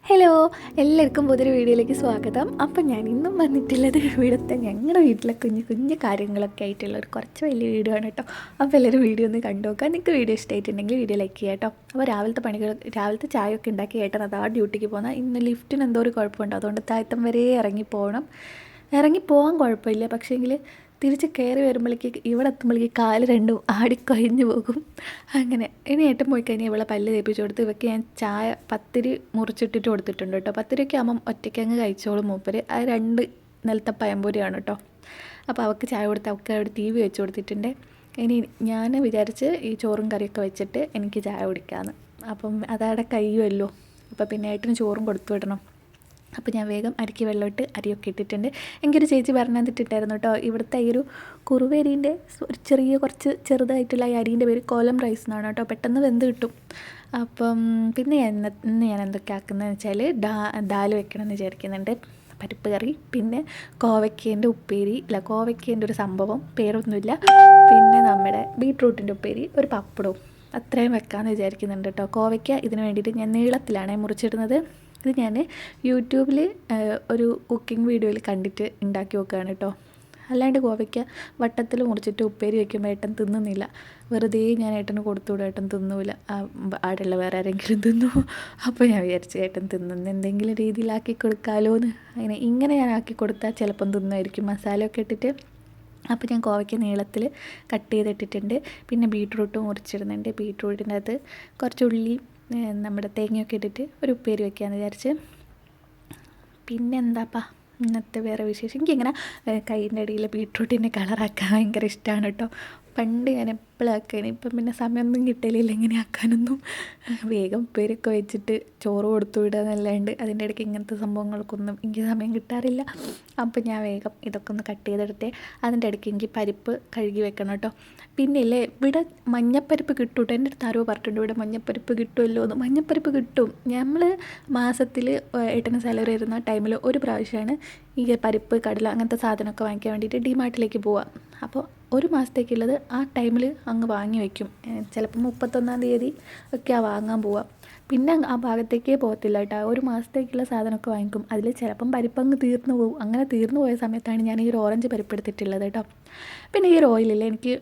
Hello, എല്ലാവർക്കും പുതിയൊരു വീഡിയോയിലേക്ക് സ്വാഗതം. അപ്പം ഞാൻ ഇന്നും വന്നിട്ടുള്ളത് ഇവിടുത്തെ ഞങ്ങളുടെ വീട്ടിലെ കുഞ്ഞു കുഞ്ഞു കാര്യങ്ങളൊക്കെ ആയിട്ടുള്ള ഒരു കുറച്ച് വലിയ വീഡിയോ ആണ് കേട്ടോ. അപ്പോൾ എല്ലാവരും വീഡിയോ ഒന്ന് കണ്ടു നോക്കാം. നിങ്ങൾക്ക് വീഡിയോ ഇഷ്ടമായിട്ടുണ്ടെങ്കിൽ വീഡിയോ ലൈക്ക് ചെയ്യാം കേട്ടോ. അപ്പോൾ രാവിലത്തെ ചായയൊക്കെ ഉണ്ടാക്കി ഏട്ടൻ അതാ ഡ്യൂട്ടിക്ക് പോകുന്നത്. ഇന്ന് ലിഫ്റ്റിന് എന്തോ ഒരു കുഴപ്പമുണ്ട്, അതുകൊണ്ട് താഴത്തം വരെ ഇറങ്ങിപ്പോകാൻ കുഴപ്പമില്ല. പക്ഷേങ്കിൽ തിരിച്ച് കയറി വരുമ്പോഴേക്ക് ഇവിടെ എത്തുമ്പോഴേക്ക് കാല് രണ്ടും ആടിക്കൊഴിഞ്ഞു പോകും. അങ്ങനെ ഇനി ഏട്ടൻ പോയി കഴിഞ്ഞാൽ ഇവളെ പല്ല് തേപ്പിച്ച് കൊടുത്ത് ഇവയ്ക്ക് ഞാൻ ചായ പത്തിരി മുറിച്ചിട്ടിട്ട് കൊടുത്തിട്ടുണ്ട് കേട്ടോ. പത്തിരിയൊക്കെ ആകുമ്പം ഒറ്റയ്ക്കങ്ങ് കഴിച്ചോളും മൂപ്പര്. അത് 2 നിലത്തെ പഴംപൊരിയാണ് കേട്ടോ. അപ്പോൾ അവൾക്ക് ചായ കൊടുത്ത് അവൾക്ക് അവിടെ TV വെച്ച് കൊടുത്തിട്ടുണ്ട്. ഇനി ഞാൻ വിചാരിച്ച് ഈ ചോറും കറിയൊക്കെ വെച്ചിട്ട് എനിക്ക് ചായ കുടിക്കാമെന്ന്. അപ്പം അതവിടെ കഴിയുമല്ലോ. അപ്പോൾ പിന്നെ ഏട്ടന് ചോറും കൊടുത്തു വിടണം. അപ്പോൾ ഞാൻ വേഗം അരിക്ക് വെള്ളമിട്ട് അരിയൊക്കെ ഇട്ടിട്ടുണ്ട്. എനിക്കൊരു ചേച്ചി പറഞ്ഞു തന്നിട്ടുണ്ടായിരുന്നു കേട്ടോ, ഇവിടുത്തെ ഈ ഒരു കുറുവേരീൻ്റെ ഒരു കുറച്ച് ചെറുതായിട്ടുള്ള ഈ അരീൻ്റെ പേര് കോലം റൈസ് എന്നാണ് കേട്ടോ. പെട്ടെന്ന് വെന്ത് കിട്ടും. അപ്പം പിന്നെ ഇന്ന് ഞാൻ എന്തൊക്കെ ആക്കുന്നതെന്ന് വെച്ചാൽ ദാൽ വെക്കണമെന്ന് വിചാരിക്കുന്നുണ്ട്. പരിപ്പ് കറി, പിന്നെ കോവയ്ക്കേൻ്റെ ഉപ്പേരി, കോവയ്ക്കേൻ്റെ ഒരു സംഭവം പേരൊന്നുമില്ല, പിന്നെ നമ്മുടെ ബീട്രൂട്ടിൻ്റെ ഉപ്പേരി, ഒരു പപ്പടവും, അത്രയും വെക്കാമെന്ന് വിചാരിക്കുന്നുണ്ട് കേട്ടോ. കോവയ്ക്ക ഇതിന് വേണ്ടിയിട്ട് ഞാൻ നീളത്തിലാണ് മുറിച്ചിടുന്നത്. ഇത് ഞാൻ യൂട്യൂബിൽ ഒരു കുക്കിംഗ് വീഡിയോയിൽ കണ്ടിട്ട് ഉണ്ടാക്കി നോക്കുകയാണ് കേട്ടോ. അല്ലാണ്ട് കോവയ്ക്ക വട്ടത്തിൽ മുറിച്ചിട്ട് ഉപ്പേരി വയ്ക്കുമ്പോൾ ഏട്ടൻ തിന്നുന്നില്ല. വെറുതെ ഞാൻ ഏട്ടന് കൊടുത്തുവിടും, ഏട്ടൻ തിന്നൂല. ആടുള്ള വേറെ ആരെങ്കിലും തിന്നു. അപ്പോൾ ഞാൻ വിചാരിച്ചു ഏട്ടൻ തിന്നുന്ന എന്തെങ്കിലും രീതിയിലാക്കി കൊടുക്കാമല്ലോ എന്ന്. ഇങ്ങനെ ഞാൻ ആക്കി കൊടുത്താൽ ചിലപ്പം തിന്നുമായിരിക്കും, മസാലയൊക്കെ ഇട്ടിട്ട്. അപ്പോൾ ഞാൻ കോവയ്ക്ക് നീളത്തിൽ കട്ട് ചെയ്തിട്ടിട്ടുണ്ട്. പിന്നെ ബീട്രൂട്ട് മുറിച്ചിടുന്നുണ്ട്. ബീട്രൂട്ടിൻ്റെ അകത്ത് കുറച്ച് ഉള്ളി നമ്മുടെ തേങ്ങയൊക്കെ ഇട്ടിട്ട് ഒരു ഉപ്പേരി വയ്ക്കാമെന്ന് വിചാരിച്ച്. പിന്നെ എന്താപ്പാ ഇന്നത്തെ വേറെ വിശേഷം, എനിക്കിങ്ങനെ കൈയിൻ്റെ അടിയിൽ ബീട്രൂട്ടിൻ്റെ കളറാക്കാൻ ഭയങ്കര ഇഷ്ടമാണ് കേട്ടോ. പണ്ട് ഞാൻ എപ്പോഴും ആക്കാന്, ഇപ്പം പിന്നെ സമയമൊന്നും കിട്ടലില്ല ഇങ്ങനെ ആക്കാനൊന്നും. വേഗം ഉപ്പേരിയൊക്കെ വെച്ചിട്ട് ചോറ് കൊടുത്തു വിടുക എന്നല്ലാണ്ട് അതിൻ്റെ ഇടയ്ക്ക് ഇങ്ങനത്തെ സംഭവങ്ങൾക്കൊന്നും എനിക്ക് സമയം കിട്ടാറില്ല. അപ്പം ഞാൻ വേഗം ഇതൊക്കെ ഒന്ന് കട്ട് ചെയ്തെടുത്തേ. അതിൻ്റെ ഇടയ്ക്ക് എനിക്ക് പരിപ്പ് കഴുകി വെക്കണം കേട്ടോ. പിന്നെ ഇല്ലേ, ഇവിടെ മഞ്ഞപ്പരിപ്പ് കിട്ടും കേട്ടോ. എൻ്റെ അടുത്ത് ആരോ പറഞ്ഞിട്ടുണ്ട് ഇവിടെ മഞ്ഞപ്പരിപ്പ് കിട്ടുമല്ലോ എന്ന്. മഞ്ഞപ്പരിപ്പ് കിട്ടും. നമ്മൾ മാസത്തിൽ ഏട്ടന് സാലറി വരുന്ന ടൈമിൽ ഒരു പ്രാവശ്യമാണ് ഈ പരിപ്പ്, കടല അങ്ങനത്തെ സാധനമൊക്കെ വാങ്ങിക്കാൻ വേണ്ടിയിട്ട് ഡിമാർട്ടിലേക്ക് പോവാം. അപ്പോൾ ഒരു മാസത്തേക്കുള്ളത് ആ ടൈമിൽ അങ്ങ് വാങ്ങി വയ്ക്കും. ചിലപ്പോൾ 31-ാം തീയതി ഒക്കെ വാങ്ങാൻ പോവാം. പിന്നെ ആ ഭാഗത്തേക്കേ പോകത്തില്ല കേട്ടോ. ഒരു മാസത്തേക്കുള്ള സാധനമൊക്കെ വാങ്ങിക്കും. അതിൽ ചിലപ്പം പരിപ്പങ്ങ് തീർന്നു പോകും. അങ്ങനെ തീർന്നു പോയ സമയത്താണ് ഞാൻ ഈ ഒരു ഓറഞ്ച് പരിപ്പ് എടുത്തിട്ടുള്ളത് കേട്ടോ. പിന്നെ ഈ ഒരു ഓയിലില്ലേ, എനിക്ക്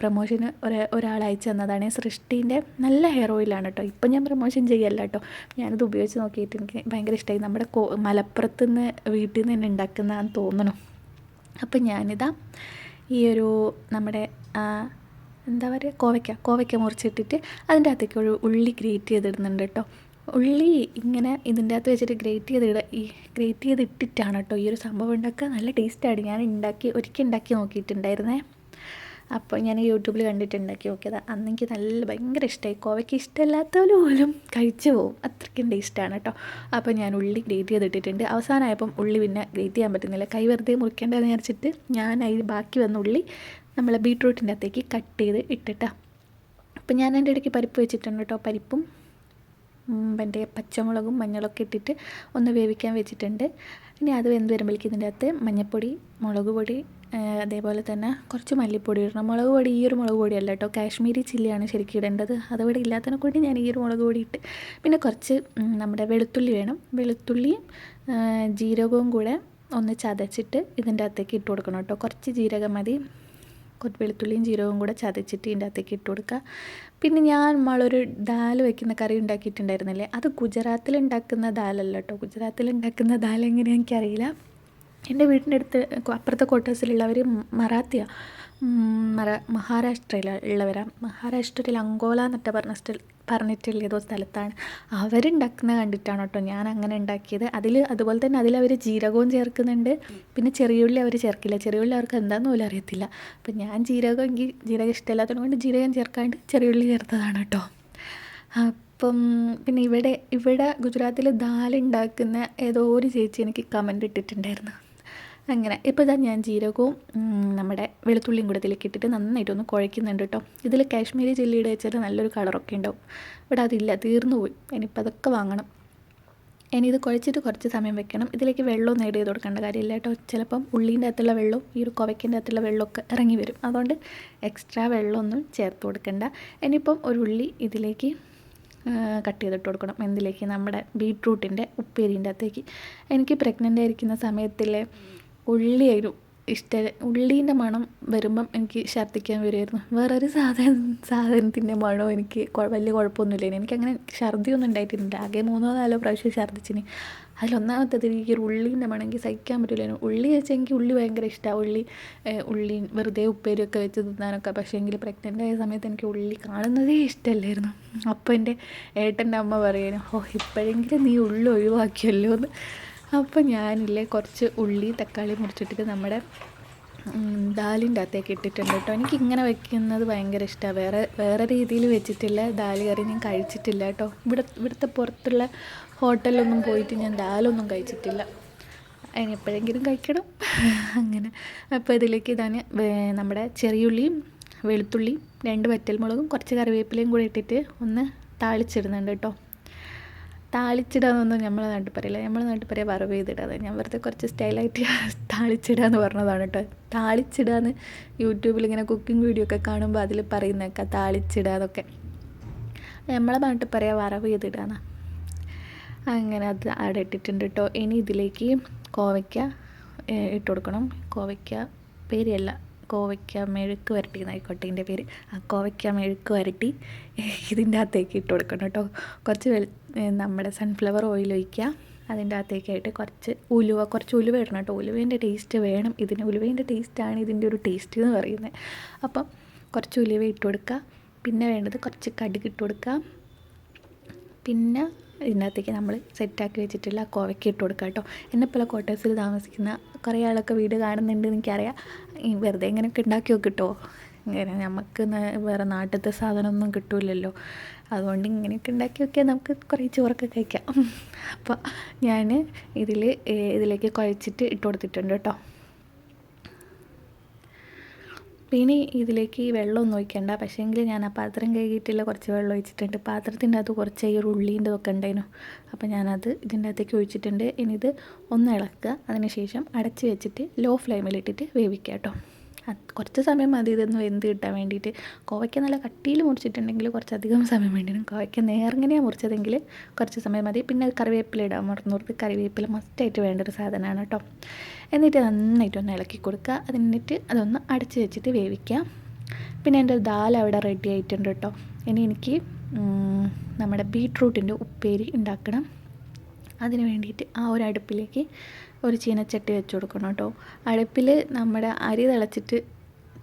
പ്രൊമോഷന് ഒരാൾ അയച്ചു തന്നതാണ്. സൃഷ്ടിൻ്റെ നല്ല ഹെയർ ഓയിലാണ് കേട്ടോ. ഇപ്പം ഞാൻ പ്രൊമോഷൻ ചെയ്യല്ല കേട്ടോ. ഞാനിത് ഉപയോഗിച്ച് നോക്കിയിട്ട് എനിക്ക് ഭയങ്കര ഇഷ്ടമായി. നമ്മുടെ മലപ്പുറത്ത് നിന്ന് വീട്ടിൽ നിന്ന് തന്നെ ഉണ്ടാക്കുന്നതാണെന്ന് തോന്നണം. അപ്പം ഞാനിതാ ഈ ഒരു നമ്മുടെ എന്താ പറയുക കോവയ്ക്ക മുറിച്ചിട്ടിട്ട് അതിൻ്റെ അകത്തേക്ക് ഒരു ഉള്ളി ഗ്രേറ്റ് ചെയ്തിടുന്നുണ്ട് കേട്ടോ. ഉള്ളി ഇങ്ങനെ ഇതിൻ്റെ അകത്ത് വെച്ചിട്ട് ഗ്രേറ്റ് ചെയ്തിട്ടിട്ടാണ് കേട്ടോ ഈ ഒരു സംഭവം ഉണ്ടാക്കുക. നല്ല ടേസ്റ്റാണ്. ഞാൻ ഒരിക്കൽ ഉണ്ടാക്കി നോക്കിയിട്ടുണ്ടായിരുന്നേ. അപ്പോൾ ഞാൻ യൂട്യൂബിൽ കണ്ടിട്ട് ഉണ്ടാക്കി നോക്കിയത്. അന്ന് എനിക്ക് ഭയങ്കര ഇഷ്ടമായി. കോവയ്ക്ക് ഇഷ്ടമില്ലാത്തവർ പോലും കഴിച്ചു പോകും, അത്രയ്ക്കും ടേസ്റ്റാണ് കേട്ടോ. അപ്പോൾ ഞാൻ ഉള്ളി ഗ്രേറ്റ് ചെയ്തിട്ടിട്ടുണ്ട്. അവസാനമായപ്പം ഉള്ളി പിന്നെ ഗ്രേറ്റ് ചെയ്യാൻ പറ്റുന്നില്ല, കൈ വെറുതെ മുറിക്കേണ്ടതെന്ന് വിചാരിച്ചിട്ട് ഞാൻ അതിൽ ബാക്കി വന്ന ഉള്ളി നമ്മളെ ബീട്രൂട്ടിൻ്റെ അകത്തേക്ക് കട്ട് ചെയ്ത് ഇട്ടിട്ടാണ്. അപ്പോൾ ഞാൻ എൻ്റെ ഇടയ്ക്ക് പരിപ്പ് വെച്ചിട്ടുണ്ട് കേട്ടോ. പരിപ്പും എൻ്റെ പച്ചമുളകും മഞ്ഞളൊക്കെ ഇട്ടിട്ട് ഒന്ന് വേവിക്കാൻ വെച്ചിട്ടുണ്ട്. ഇനി അത് വെന്ത് വരുമ്പോഴേക്കും ഇതിൻ്റെ അകത്ത് മഞ്ഞൾപ്പൊടി, മുളക് പൊടി, അതേപോലെ തന്നെ കുറച്ച് മല്ലിപ്പൊടി ഇടണം. മുളക് പൊടി ഈ ഒരു മുളക് പൊടിയല്ല കേട്ടോ, കാശ്മീരി ചില്ലിയാണ് ശരിക്കും ഇടേണ്ടത്. അതിവിടെ ഇല്ലാത്തതിനെ കൊണ്ട് ഞാൻ ഈ ഒരു മുളക് പൊടി ഇട്ട്. പിന്നെ കുറച്ച് നമ്മുടെ വെളുത്തുള്ളി വേണം. വെളുത്തുള്ളിയും ജീരകവും കൂടെ ഒന്ന് ചതച്ചിട്ട് ഇതിൻ്റെ അകത്തേക്ക് ഇട്ട് കൊടുക്കണം കേട്ടോ. കുറച്ച് ജീരകം മതി. വെളുത്തുള്ളിയും ജീരകവും കൂടെ ചതച്ചിട്ട് ഇതിൻ്റെ അകത്തേക്ക് ഇട്ട് കൊടുക്കുക. പിന്നെ ഞാൻ നമ്മളൊരു ദാൽ വയ്ക്കുന്ന കറി ഉണ്ടാക്കിയിട്ടുണ്ടായിരുന്നില്ലേ, അത് ഗുജറാത്തിൽ ഉണ്ടാക്കുന്ന ദാലല്ല കേട്ടോ. ഗുജറാത്തിൽ ഉണ്ടാക്കുന്ന ദാൽ എങ്ങനെയാണെന്ന് എനിക്കറിയില്ല. എൻ്റെ വീടിൻ്റെ അടുത്ത് അപ്പുറത്തെ ക്വാർട്ടേഴ്സിലുള്ളവർ മഹാരാഷ്ട്രയിലുള്ളവരാണ്. മഹാരാഷ്ട്രയിൽ അങ്കോല എന്നിട്ട് പറഞ്ഞിട്ടുള്ള ഏതോ സ്ഥലത്താണ് അവരുണ്ടാക്കുന്ന കണ്ടിട്ടാണ് കേട്ടോ ഞാൻ അങ്ങനെ ഉണ്ടാക്കിയത്. അതുപോലെ തന്നെ അതിലവർ ജീരകവും ചേർക്കുന്നുണ്ട്. പിന്നെ ചെറിയുള്ളി അവർ ചേർക്കില്ല. ചെറിയുള്ളി അവർക്ക് എന്താണെന്ന് പോലും അറിയത്തില്ല. അപ്പം ഞാൻ ജീരകം ഇഷ്ടമില്ലാത്തത് കൊണ്ട് ജീരകം ചേർക്കാണ്ട് ചെറിയുള്ളി ചേർത്തതാണ് കേട്ടോ. അപ്പം പിന്നെ ഇവിടെ ഗുജറാത്തിൽ ദാൽ ഉണ്ടാക്കുന്ന ഏതോ ഒരു ചേച്ചി എനിക്ക് കമൻറ്റ് ഇട്ടിട്ടുണ്ടായിരുന്നു. അങ്ങനെ ഇപ്പോൾ ഇതാ ഞാൻ ജീരകവും നമ്മുടെ വെളുത്തുള്ളിയും കൂടെ ഇതിലേക്ക് ഇട്ടിട്ട് നന്നായിട്ടൊന്ന് കുഴയ്ക്കുന്നുണ്ട് കേട്ടോ. ഇതിൽ കാശ്മീരി ചില്ലിയുടെ വെച്ചാൽ നല്ലൊരു കളറൊക്കെ ഉണ്ടാവും. ഇവിടെ അതില്ല, തീർന്നു പോയി. ഇനിയിപ്പോൾ അതൊക്കെ വാങ്ങണം. ഇനി ഇത് കുഴച്ചിട്ട് കുറച്ച് സമയം വെക്കണം. ഇതിലേക്ക് വെള്ളമൊന്നും ആഡ് ചെയ്ത് കൊടുക്കേണ്ട കാര്യമില്ല കേട്ടോ. ചിലപ്പം ഉള്ളീൻ്റെ അകത്തുള്ള വെള്ളവും ഈ ഒരു കോവയ്ക്കൻ്റെ അകത്തുള്ള വെള്ളമൊക്കെ ഇറങ്ങി വരും. അതുകൊണ്ട് എക്സ്ട്രാ വെള്ളമൊന്നും ചേർത്ത് കൊടുക്കണ്ട. ഇനിയിപ്പം ഒരു ഉള്ളി ഇതിലേക്ക് കട്ട് ചെയ്തിട്ട് കൊടുക്കണം. എന്തിലേക്ക്? നമ്മുടെ ബീട്രൂട്ടിൻ്റെ ഉപ്പേരീൻ്റെ അകത്തേക്ക്. എനിക്ക് പ്രഗ്നൻ്റ് ആയിരിക്കുന്ന സമയത്തിലെ ഉള്ളിയായിരുന്നു ഇഷ്ടം. ഉള്ളീൻ്റെ മണം വരുമ്പം എനിക്ക് ഛർദ്ദിക്കാൻ വരുമായിരുന്നു. വേറൊരു സാധനത്തിൻ്റെ മണമോ എനിക്ക് വലിയ കുഴപ്പമൊന്നുമില്ല. എനിക്കങ്ങനെ ഛർദിയൊന്നും ഉണ്ടായിട്ടില്ല. ആകെ 3-4 പ്രാവശ്യം ഛർദ്ദിച്ചിന്. അതിലൊന്നാമത്തത് എനിക്ക് ഉള്ളീൻ്റെ മണം എനിക്ക് സഹിക്കാൻ പറ്റില്ലായിരുന്നു. ഉള്ളി വെച്ചാൽ എനിക്ക് ഉള്ളി ഭയങ്കര ഇഷ്ടമാണ്. ഉള്ളി വെറുതെ ഉപ്പേരിയൊക്കെ വെച്ച് തിന്നാനൊക്കെ. പക്ഷേ എങ്കിൽ പ്രഗ്നൻ്റ് ആയ സമയത്ത് എനിക്ക് ഉള്ളി കാണുന്നതേ ഇഷ്ടമല്ലായിരുന്നു. അപ്പോൾ എൻ്റെ ഏട്ടൻ്റെ അമ്മ പറയുന്നു, ഇപ്പോഴെങ്കിലും നീ ഉള്ളി ഒഴിവാക്കിയല്ലോ എന്ന്. അപ്പോൾ ഞാനില്ലേ കുറച്ച് ഉള്ളി തക്കാളി മുറിച്ചിട്ടിട്ട് നമ്മുടെ ദാലിൻ്റെ അകത്തേക്ക് ഇട്ടിട്ടുണ്ട് കേട്ടോ. എനിക്കിങ്ങനെ വെക്കുന്നത് ഭയങ്കര ഇഷ്ടമാണ്. വേറെ രീതിയിൽ വെച്ചിട്ടില്ല ദാല് കറി ഞാൻ കഴിച്ചിട്ടില്ല കേട്ടോ. ഇവിടുത്തെ പുറത്തുള്ള ഹോട്ടലിലൊന്നും പോയിട്ട് ഞാൻ ദാലൊന്നും കഴിച്ചിട്ടില്ല. അതിന് എപ്പോഴെങ്കിലും കഴിക്കണം അങ്ങനെ. അപ്പോൾ ഇതിലേക്ക് ഇതാണ് നമ്മുടെ ചെറിയുള്ളിയും വെളുത്തുള്ളിയും 2 വറ്റൽമുളകും കുറച്ച് കറിവേപ്പിലയും കൂടി ഇട്ടിട്ട് ഒന്ന് താളിച്ചിടുന്നുണ്ട് കേട്ടോ. താളിച്ചിടാന്നൊന്നും നമ്മളെ നാട്ടിൽ പറയില്ല. നമ്മളെ നാട്ടിൽ പറയുക വറവ് ചെയ്തിടാതെ. ഞാൻ വെറുതെ കുറച്ച് സ്റ്റൈലായിട്ട് താളിച്ചിടാന്ന് പറഞ്ഞതാണ് കേട്ടോ. താളിച്ചിടാന്ന് യൂട്യൂബിൽ ഇങ്ങനെ കുക്കിംഗ് വീഡിയോ ഒക്കെ കാണുമ്പോൾ അതിൽ പറയുന്നേക്കാം താളിച്ചിടാന്നൊക്കെ. നമ്മളെ നാട്ടിൽ പറയുക വറവ് ചെയ്തിടാന്ന്. അങ്ങനെ അത് അവിടെ ഇട്ടിട്ടുണ്ട് കേട്ടോ. ഇനി ഇതിലേക്ക് കോവയ്ക്ക ഇട്ട് കൊടുക്കണം. കോവയ്ക്ക പേരിയല്ല, കോവയ്ക്ക മെഴുക്ക് വരട്ടി എന്നായിക്കോട്ടെ ഇതിൻ്റെ പേര്. ആ കോവയ്ക്ക മെഴുക്ക് വരട്ടി ഇതിൻ്റെ അകത്തേക്ക് ഇട്ട് കൊടുക്കണം കേട്ടോ. കുറച്ച് നമ്മുടെ സൺഫ്ലവർ ഓയിൽ ഒഴിക്കുക. അതിൻ്റെ അകത്തേക്കായിട്ട് കുറച്ച് ഉലുവ ഇടണം കേട്ടോ. ഉലുവേൻ്റെ ടേസ്റ്റ് വേണം ഇതിന്. ഉലുവേൻ്റെ ടേസ്റ്റാണ് ഇതിൻ്റെ ഒരു ടേസ്റ്റ് എന്ന് പറയുന്നത്. അപ്പം കുറച്ച് ഉലുവ ഇട്ട് കൊടുക്കുക. പിന്നെ വേണ്ടത് കുറച്ച് കടുക് ഇട്ട് കൊടുക്കുക. പിന്നെ ഇതിനകത്തേക്ക് നമ്മൾ സെറ്റാക്കി വെച്ചിട്ടുള്ള കോവയ്ക്ക് ഇട്ട് കൊടുക്കുക കേട്ടോ. എന്നെപ്പോലെ ക്വാർട്ടേഴ്സിൽ താമസിക്കുന്ന കുറേ ആളൊക്കെ വീട് കാണുന്നുണ്ട് എനിക്കറിയാം. വെറുതെ ഇങ്ങനെയൊക്കെ ഉണ്ടാക്കി നോക്കിട്ടോ. ഇങ്ങനെ നമുക്ക് വേറെ നാട്ടിലത്തെ സാധനമൊന്നും കിട്ടില്ലല്ലോ. അതുകൊണ്ട് ഇങ്ങനെയൊക്കെ ഉണ്ടാക്കി നോക്കിയാൽ നമുക്ക് കുറേ ചോറൊക്കെ കഴിക്കാം. അപ്പോൾ ഞാൻ ഇതിലേക്ക് കുഴച്ചിട്ട് ഇട്ട് കൊടുത്തിട്ടുണ്ട് കേട്ടോ. പിന്നെ ഇതിലേക്ക് വെള്ളമൊന്നും ഒഴിക്കണ്ട. പക്ഷേങ്കിൽ ഞാൻ ആ പാത്രം കഴുകിയിട്ടുള്ള കുറച്ച് വെള്ളം ഒഴിച്ചിട്ടുണ്ട്. പാത്രത്തിൻ്റെ അകത്ത് കുറച്ച് ഈ ഉള്ളീൻ്റെ ഒക്കെ ഉണ്ടായിരുന്നു. അപ്പോൾ ഞാനത് ഇതിൻ്റെ അകത്തേക്ക് ഒഴിച്ചിട്ടുണ്ട്. ഇനി ഇത് ഒന്ന് ഇളക്കുക. അതിന് ശേഷം അടച്ച് വെച്ചിട്ട് ലോ ഫ്ലെയിമിലിട്ടിട്ട് വേവിക്കുക കേട്ടോ. കുറച്ച് സമയം മതി ഇതൊന്ന് വെന്ത് കിട്ടാൻ വേണ്ടിയിട്ട്. കോവയ്ക്ക നല്ല കട്ടിയിൽ മുറിച്ചിട്ടുണ്ടെങ്കിൽ കുറച്ചധികം സമയം വേണ്ടി വരും. കോവയ്ക്ക നേർങ്ങനെയാണ് മുറിച്ചതെങ്കിൽ കുറച്ച് സമയം മതി. പിന്നെ കറിവേപ്പില ഇടാൻ മറന്നോർത്ത്. കറിവേപ്പില മസ്റ്റായിട്ട് വേണ്ടൊരു സാധനമാണ് കേട്ടോ. എന്നിട്ട് നന്നായിട്ടൊന്ന് ഇളക്കി കൊടുക്കുക. എന്നിട്ട് അതൊന്ന് അടച്ച് വെച്ചിട്ട് വേവിക്കുക. പിന്നെ എൻ്റെ ദാൽ അവിടെ റെഡി ആയിട്ടുണ്ട് കേട്ടോ. ഇനി എനിക്ക് നമ്മുടെ ബീട്രൂട്ടിൻ്റെ ഉപ്പേരി ഉണ്ടാക്കണം. അതിന് വേണ്ടിയിട്ട് ആ ഒരു അടുപ്പിലേക്ക് ഒരു ചീനച്ചട്ടി വെച്ച് കൊടുക്കണം കേട്ടോ. അടുപ്പിൽ നമ്മുടെ അരി തിളച്ചിട്ട്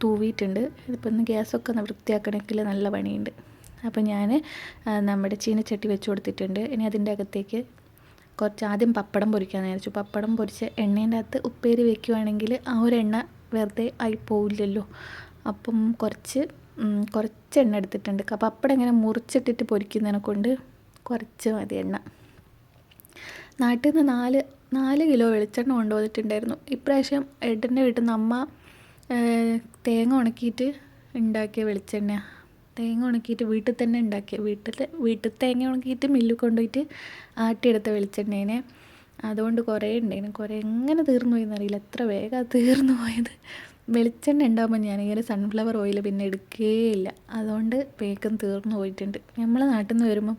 തൂവിയിട്ടുണ്ട്. ഇതിപ്പോൾ ഒന്ന് ഗ്യാസൊക്കെ ഒന്ന് വൃത്തിയാക്കണമെങ്കിൽ നല്ല പണിയുണ്ട്. അപ്പോൾ ഞാൻ നമ്മുടെ ചീനച്ചട്ടി വെച്ച് കൊടുത്തിട്ടുണ്ട്. ഇനി അതിൻ്റെ അകത്തേക്ക് കുറച്ച് ആദ്യം പപ്പടം പൊരിക്കാമെന്ന് വിചാരിച്ചു. പപ്പടം പൊരിച്ച് എണ്ണേൻ്റെ അകത്ത് ഉപ്പേരി വെക്കുകയാണെങ്കിൽ ആ ഒരു എണ്ണ വെറുതെ ആയി പോവില്ലല്ലോ. അപ്പം കുറച്ച് എണ്ണ എടുത്തിട്ടുണ്ട്. പപ്പടം ഇങ്ങനെ മുറിച്ചിട്ടിട്ട് പൊരിക്കുന്നതിനെ കൊണ്ട് കുറച്ച് മതി എണ്ണ. നാട്ടിൽ നിന്ന് 4 കിലോ വെളിച്ചെണ്ണ കൊണ്ടുവന്നിട്ടുണ്ടായിരുന്നു. ഇപ്രാവശ്യം ഏട്ടൻ്റെ വീട്ടിൽ നിന്ന് അമ്മ തേങ്ങ ഉണക്കിയിട്ട് ഉണ്ടാക്കിയ വെളിച്ചെണ്ണ. തേങ്ങ ഉണക്കിയിട്ട് വീട്ടിൽ തന്നെ ഉണ്ടാക്കിയ വീട്ടിൽ തേങ്ങ ഉണക്കിയിട്ട് മില്ലിൽ കൊണ്ടുപോയിട്ട് ആട്ടിയെടുത്ത വെളിച്ചെണ്ണേനെ. അതുകൊണ്ട് കുറേ ഉണ്ടായിരുന്നു. കുറേ എങ്ങനെ തീർന്നു പോയെന്നറിയില്ല. എത്ര വേഗം തീർന്നു പോയത്. വെളിച്ചെണ്ണ ഉണ്ടാകുമ്പോൾ ഞാനിങ്ങനെ സൺഫ്ലവർ ഓയിൽ പിന്നെ എടുക്കുകയില്ല. അതുകൊണ്ട് വേഗം തീർന്നു പോയിട്ടുണ്ട്. നമ്മളെ നാട്ടിൽ നിന്ന് വരുമ്പം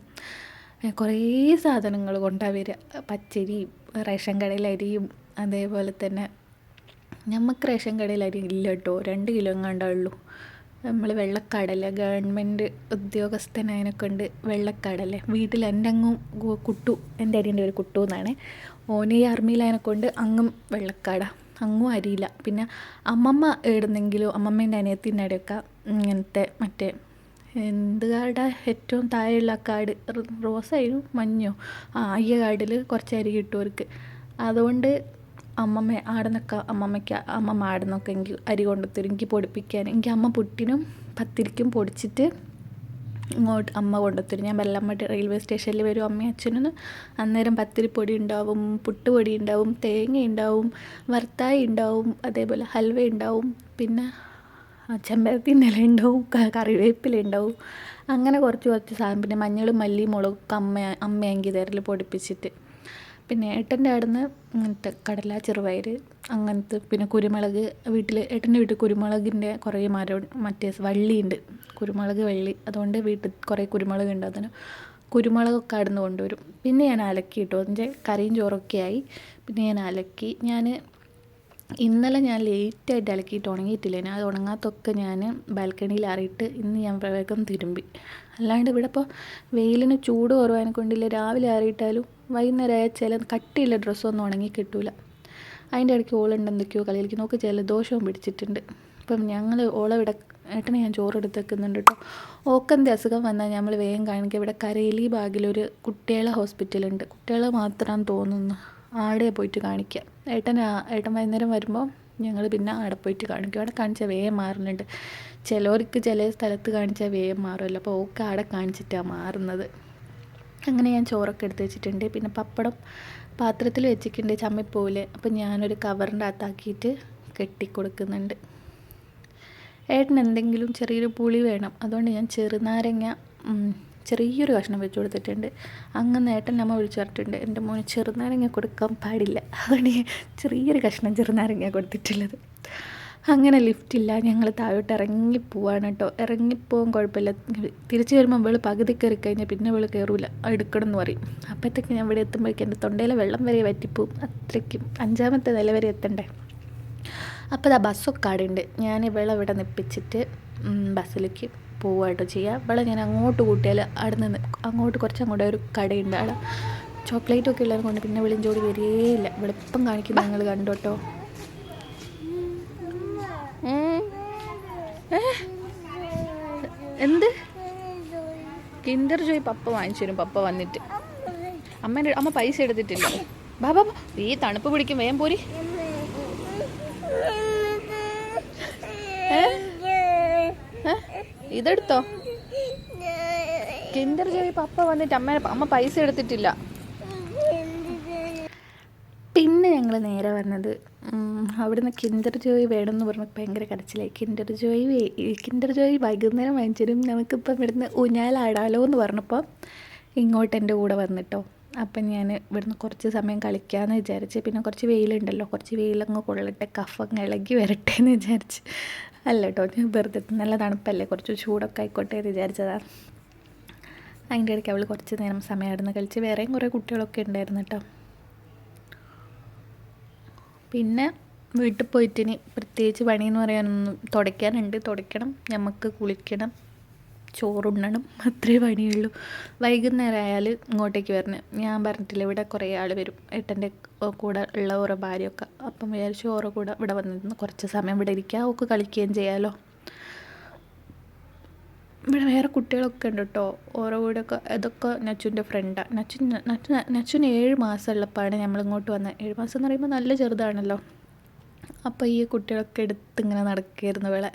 കുറേ സാധനങ്ങൾ കൊണ്ടാണ് വരിക. പച്ചരിയും റേഷൻ കടയിൽ അരിയും അതേപോലെ തന്നെ നമുക്ക് റേഷൻ കടയിൽ അരി ഇല്ല കേട്ടോ. 2 കിലോ എങ്ങാണ്ടുള്ളൂ. നമ്മൾ വെള്ളക്കടല ഗവൺമെൻറ് ഉദ്യോഗസ്ഥനായതിനൊക്കെ ഉണ്ട് വെള്ളക്കടല. വീട്ടിൽ എൻ്റെ അങ്ങും കുട്ടു, എൻ്റെ അരിൻ്റെ ഒരു കുട്ടു എന്നാണ്. ഓന് ഈ ആർമിയിലായതിനെ കൊണ്ട് അങ്ങും വെള്ളക്കാട, അങ്ങും അരിയില്ല. പിന്നെ അമ്മമ്മ ഇടുന്നെങ്കിലും അമ്മമ്മേൻ്റെ അനിയത്തിൻ്റെ അവിടെയൊക്കെ ഇങ്ങനത്തെ മറ്റേ എന്ത് കാർഡാ ഏറ്റവും താഴെയുള്ള കാർഡ്, റോസായിരുന്നു മഞ്ഞോ അയ്യ കാർഡിൽ കുറച്ച് അരി കിട്ടും അവർക്ക്. അതുകൊണ്ട് അമ്മമ്മ ആടുന്നൊക്കെ എനിക്ക് അരി കൊണ്ടുത്തരും എനിക്ക് പൊടിപ്പിക്കാൻ. എനിക്ക് അമ്മ പുട്ടിനും പത്തിരിക്കും പൊടിച്ചിട്ട് ഇങ്ങോട്ട് അമ്മ കൊണ്ടുത്തരും. ഞാൻ വെള്ളമ്മ റെയിൽവേ സ്റ്റേഷനിൽ വരും അമ്മയും അച്ഛനും. അന്നേരം പത്തിരിപ്പൊടി ഉണ്ടാവും, പുട്ടുപൊടി ഉണ്ടാവും, തേങ്ങ ഉണ്ടാവും, വറുത്തായി ഉണ്ടാവും, അതേപോലെ ഹൽവ ഉണ്ടാവും, പിന്നെ ചെമ്പരത്തിൻ്റെ ഇല ഉണ്ടാവും, കറിവേപ്പില ഉണ്ടാവും. അങ്ങനെ കുറച്ച് സാധനം. പിന്നെ മഞ്ഞളും മല്ലിയും മുളകൊക്കെ അമ്മയെങ്കിൽ തരൽ പൊടിപ്പിച്ചിട്ട്. പിന്നെ ഏട്ടൻ്റെ അവിടുന്ന് ഇങ്ങനത്തെ കടല ചെറുപയർ അങ്ങനത്തെ. പിന്നെ കുരുമുളക് ഏട്ടൻ്റെ വീട്ടിൽ കുരുമുളകിൻ്റെ കുറേ മരം മറ്റേ വള്ളിയുണ്ട്, കുരുമുളക് വള്ളി. അതുകൊണ്ട് വീട്ടിൽ കുറേ കുരുമുളക് ഉണ്ട്. അതിന് കുരുമുളകൊക്കെ അവിടുന്ന് കൊണ്ടുവരും. പിന്നെ ഞാൻ അലക്കി ഇട്ടു. അതിൻ്റെ കറിയും ചോറൊക്കെ ആയി. പിന്നെ ഞാൻ അലക്കി. ഇന്നലെ ഞാൻ ലേറ്റായിട്ട് അലക്കിയിട്ട് ഉണങ്ങിയിട്ടില്ല. അത് ഉണങ്ങാത്തൊക്കെ ഞാൻ ബാൽക്കണിയിൽ ആറിയിട്ട് ഇന്ന് ഞാൻ വേഗം തിരുമ്പി. അല്ലാണ്ട് ഇവിടെ ഇപ്പോൾ വെയിലിന് ചൂട് കുറവാനെ കൊണ്ടില്ല, രാവിലെ ആറിയിട്ടാലും വൈകുന്നേരം ആയാൽ ചില കട്ടിയുള്ള ഡ്രസ്സൊന്നും ഉണങ്ങി കിട്ടൂല. അതിൻ്റെ ഇടയ്ക്ക് ഓളുണ്ട് എന്തൊക്കെയോ കളിയിലേക്ക് നോക്ക്, ജലദോഷവും പിടിച്ചിട്ടുണ്ട്. അപ്പം ഞങ്ങൾ ഓളവിടെ ഏട്ടനെ ഞാൻ ചോറെടുത്ത് വെക്കുന്നുണ്ട് കേട്ടോ. ഓക്കെന്ത് അസുഖം വന്നാൽ നമ്മൾ വേഗം കാണിക്കുക. ഇവിടെ കരേലി ബാഗിലൊരു കുട്ടികളെ ഹോസ്പിറ്റലുണ്ട്. കുട്ടികളെ മാത്രമാണെന്ന് തോന്നുന്നു. ആടെ പോയിട്ട് കാണിക്കുക. ഏട്ടൻ വൈകുന്നേരം വരുമ്പോൾ ഞങ്ങൾ പിന്നെ അവിടെ പോയിട്ട് കാണിക്കും. അവിടെ കാണിച്ചാൽ വേഗം മാറുന്നുണ്ട്. ചിലവർക്ക് ചില സ്ഥലത്ത് കാണിച്ചാൽ വേഗം മാറുമല്ലോ. അപ്പോൾ ഓക്കെ അവിടെ കാണിച്ചിട്ടാണ് മാറുന്നത്. അങ്ങനെ ഞാൻ ചോറൊക്കെ എടുത്ത് വെച്ചിട്ടുണ്ട്. പിന്നെ പപ്പടം പാത്രത്തിൽ വെച്ചിട്ടുണ്ട്, ചമ്മിപ്പോലെ. അപ്പം ഞാനൊരു കവറിൻ്റെ അകത്താക്കിയിട്ട് കെട്ടിക്കൊടുക്കുന്നുണ്ട്. ഏട്ടന് എന്തെങ്കിലും ചെറിയൊരു പുളി വേണം. അതുകൊണ്ട് ഞാൻ ചെറുനാരങ്ങ ചെറിയൊരു കഷ്ണം വെച്ച് കൊടുത്തിട്ടുണ്ട്. അങ്ങനെ ഏട്ടൻ അമ്മ വിളിച്ചു പറഞ്ഞിട്ടുണ്ട് എൻ്റെ മോന് ചെറുനാരങ്ങ കൊടുക്കാൻ പാടില്ല. അതുകൊണ്ട് ഞാൻ ചെറിയൊരു കഷ്ണം ചെറുനാരങ്ങ കൊടുത്തിട്ടുള്ളത്. അങ്ങനെ ലിഫ്റ്റില്ല, ഞങ്ങൾ താഴോട്ട് ഇറങ്ങിപ്പോവാണ് കേട്ടോ. ഇറങ്ങിപ്പോകാൻ കുഴപ്പമില്ല. തിരിച്ച് വരുമ്പോൾ വെള് പകുതി കയറി കഴിഞ്ഞാൽ പിന്നെ വെള് കയറൂല, എടുക്കണം എന്ന് പറയും. അപ്പോഴത്തേക്ക് ഞാൻ ഇവിടെ എത്തുമ്പോഴേക്കും എൻ്റെ തൊണ്ടയിലെ വെള്ളം വരെ വറ്റിപ്പോവും. അത്രയ്ക്കും 5ാമത്തെ നില വരെ എത്തണ്ടേ. അപ്പോൾ ബസ്സൊക്കെ ആടുണ്ട്. ഞാൻ ഇവളെ ഇവിടെ നിപ്പിച്ചിട്ട് ബസ്സിലേക്ക് പോവുകയാട്ടോ ചെയ്യുക. ഇവളെ ഞാൻ അങ്ങോട്ട് കൂട്ടിയാൽ അവിടെ നിന്ന് അങ്ങോട്ട് കുറച്ചങ്ങോട്ട് ഒരു കടയുണ്ട്. അവിടെ ചോക്ലേറ്റൊക്കെ ഉള്ളത് കൊണ്ട് പിന്നെ വിളിഞ്ചോടി വരികയില്ല. വെളുപ്പം കാണിക്കുന്നത് നിങ്ങൾ കണ്ടോട്ടോ. എന്ത് കിൻഡർ ജോയ് പപ്പ വാങ്ങിച്ചു തരും. പപ്പ വന്നിട്ട് അമ്മ പൈസ എടുത്തിട്ടില്ല. ബാബാ ഈ തണുപ്പ് പിടിക്കും, വേഗം പോരി. ഇതെടുത്തോ. കിൻഡർ ജോയ് പപ്പ വന്നിട്ട് അമ്മ പൈസ എടുത്തിട്ടില്ല. പിന്നെ ഞങ്ങൾ നേരെ വന്നത് അവിടുന്ന് കിൻഡർ ജോയ് വേണമെന്ന് പറഞ്ഞ് ഭയങ്കര കരച്ചിലായി. കിൻഡർ ജോയ് വൈകുന്നേരം വാങ്ങിച്ചിരും, നമുക്കിപ്പം ഇവിടുന്ന് ഊഞ്ഞാലാടാലോ എന്ന് പറഞ്ഞപ്പോൾ ഇങ്ങോട്ട് എൻ്റെ കൂടെ വന്നിട്ടോ. അപ്പം ഞാൻ ഇവിടുന്ന് കുറച്ച് സമയം കളിക്കാമെന്ന് വിചാരിച്ച്. പിന്നെ കുറച്ച് വെയിലുണ്ടല്ലോ, കുറച്ച് വെയിലങ്ങ് കൊള്ളട്ടെ, കഫങ്ങ് ഇളകി വരട്ടെ എന്ന് വിചാരിച്ച്. അല്ല കേട്ടോ, ഞാൻ വെറുതെ നല്ല തണുപ്പല്ലേ, കുറച്ച് ചൂടൊക്കെ ആയിക്കോട്ടെ എന്ന് വിചാരിച്ചതാണ്. അതിൻ്റെ ഇടയ്ക്ക് അവൾ കുറച്ച് നേരം സമയം ആയിരുന്നു കളിച്ച്. വേറെയും കുറേ കുട്ടികളൊക്കെ ഉണ്ടായിരുന്നു കേട്ടോ. പിന്നെ വീട്ടിൽ പോയിട്ടിനി പ്രത്യേകിച്ച് പണിയെന്ന് പറയാനൊന്നും, തുടയ്ക്കണം, നമുക്ക് കുളിക്കണം, ചോറുണ്ണണം, അത്രേ പണിയുള്ളൂ. വൈകുന്നേരം ആയാൽ ഇങ്ങോട്ടേക്ക് വരണം. ഞാൻ പറഞ്ഞിട്ടില്ല, ഇവിടെ കുറേ ആൾ വരും, ഏട്ടൻ്റെ കൂടെ ഉള്ള ഓരോ ഭാര്യയൊക്കെ. അപ്പം വിചാരിച്ചു ഓരോ കൂടെ ഇവിടെ വന്നിരുന്നു കുറച്ച് സമയം ഇവിടെ ഇരിക്കുക, ഒക്കെ കളിക്കുകയും ചെയ്യാമല്ലോ. ഇവിടെ വേറെ കുട്ടികളൊക്കെ ഉണ്ട് കേട്ടോ. ഓരോ കൂടെയൊക്കെ ഇതൊക്കെ നച്ചുൻ്റെ ഫ്രണ്ടാണ്. നച്ചുന് 7 മാസമുള്ളപ്പോഴാണ് നമ്മളിങ്ങോട്ട് വന്നത്. 7 മാസം എന്ന് പറയുമ്പോൾ നല്ല ചെറുതാണല്ലോ. അപ്പോൾ ഈ കുട്ടികളൊക്കെ എടുത്തിങ്ങനെ നടക്കുകയായിരുന്നു. ഇവിടെ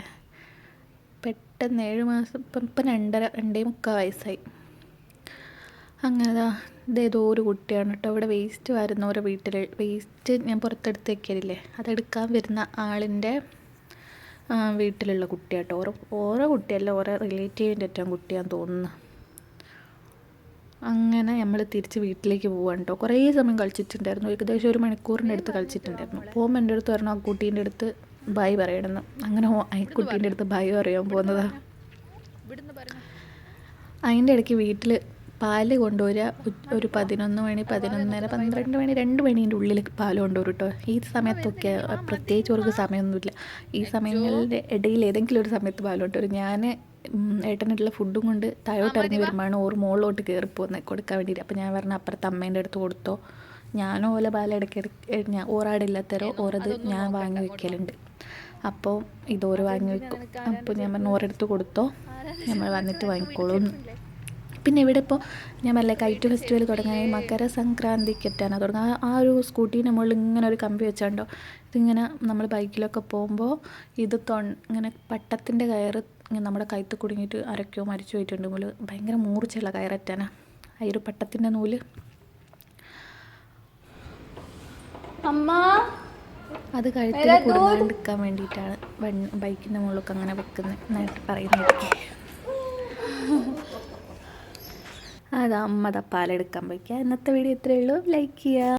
പെട്ടെന്ന് 7 മാസം ഇപ്പം 2.5 വയസ്സായി. അങ്ങനെ ഇതേതോ ഒരു കുട്ടിയാണ് കേട്ടോ. ഇവിടെ വേസ്റ്റ് വരുന്ന ഓരോ വീട്ടിൽ വേസ്റ്റ് ഞാൻ പുറത്തെടുത്ത് വെക്കലില്ലേ, അതെടുക്കാൻ വരുന്ന ആളിൻ്റെ വീട്ടിലുള്ള കുട്ടിയാട്ടോ. ഓരോ കുട്ടിയല്ല, ഓരോ റിലേറ്റീവിൻ്റെ ഏറ്റവും കുട്ടിയാന്ന് തോന്നുന്നു. അങ്ങനെ നമ്മൾ തിരിച്ച് വീട്ടിലേക്ക് പോകാൻ കേട്ടോ. കുറേ സമയം കളിച്ചിട്ടുണ്ടായിരുന്നു, ഏകദേശം 1 മണിക്കൂറിൻ്റെ അടുത്ത് കളിച്ചിട്ടുണ്ടായിരുന്നു. പോകുമ്പോൾ എൻ്റെ അടുത്ത് പറഞ്ഞു ആ കുട്ടീൻ്റെ അടുത്ത് ബൈ പറയണമെന്ന്. അങ്ങനെ കുട്ടീൻ്റെ അടുത്ത് ബൈ പറയാൻ പോകുന്നതാണ്. അതിൻ്റെ ഇടയ്ക്ക് വീട്ടിൽ പാല് കൊണ്ടുവരിക ഒരു 11 മണി, 11:30, 12 മണി, 2 മണീൻ്റെ ഉള്ളിൽ പാല് കൊണ്ടുവരും കേട്ടോ. ഈ സമയത്തൊക്കെ പ്രത്യേകിച്ച് അവർക്ക് സമയമൊന്നുമില്ല. ഈ സമയങ്ങളുടെ ഇടയിൽ ഏതെങ്കിലും ഒരു സമയത്ത് പാല് കൊണ്ടുവരും. ഞാൻ ഏട്ടനായിട്ടുള്ള ഫുഡും കൊണ്ട് താഴോട്ട് ഇറങ്ങി വരുമ്പോഴാണ് ഓർ മുകളിലോട്ട് കയറി പോകുന്നത് കൊടുക്കാൻ വേണ്ടിയിട്ട്. അപ്പോൾ ഞാൻ പറഞ്ഞ അപ്പുറത്ത് അമ്മേൻ്റെ അടുത്ത് കൊടുത്തോ. ഞാനോ ഓല പാൽ ഇടയ്ക്കിടയ്ക്ക് ഓറാടില്ലാത്തരോ ഓരത് ഞാൻ വാങ്ങി വെക്കലുണ്ട്. അപ്പോൾ ഇതോറ് വാങ്ങി വെക്കും. അപ്പോൾ ഞാൻ പറഞ്ഞു ഓരെടുത്ത് കൊടുത്തോ, നമ്മൾ വന്നിട്ട് വാങ്ങിക്കോളും. പിന്നെ ഇവിടെ ഇപ്പോൾ ഞാൻ നല്ല കൈറ്റ് ഫെസ്റ്റിവൽ തുടങ്ങാൻ മകര സംക്രാന്തിക്കെറ്റാണ് തുടങ്ങുക. ആ ഒരു സ്കൂട്ടീൻ്റെ മുകളിൽ ഇങ്ങനെ ഒരു കമ്പി വെച്ചാണ്ടോ, ഇതിങ്ങനെ നമ്മൾ ബൈക്കിലൊക്കെ പോകുമ്പോൾ ഇത് ഇങ്ങനെ പട്ടത്തിൻ്റെ കയറ് ഇങ്ങനെ നമ്മുടെ കൈത്ത് കുടുങ്ങിയിട്ട് ആരൊക്കെയോ മരിച്ചു പോയിട്ടുണ്ട്. മുകളിൽ ഭയങ്കര മൂർച്ചയുള്ള കയററ്റാനാണ് ആ ഒരു പട്ടത്തിൻ്റെ നൂല്. അമ്മ അത് കഴുത്തിൽ കുടുങ്ങാണ്ടിരിക്കാൻ വേണ്ടിയിട്ടാണ് ബൈക്കിൻ്റെ മുകളിലൊക്കെ അങ്ങനെ വെക്കുന്നത് എന്നായിട്ട് പറയുന്നത്. അത് അമ്മ പാലെടുക്കാൻ പോയിക്കുക. ഇന്നത്തെ വീഡിയോ ഇത്രയേ ഉള്ളൂ. ലൈക്ക് ചെയ്യുക.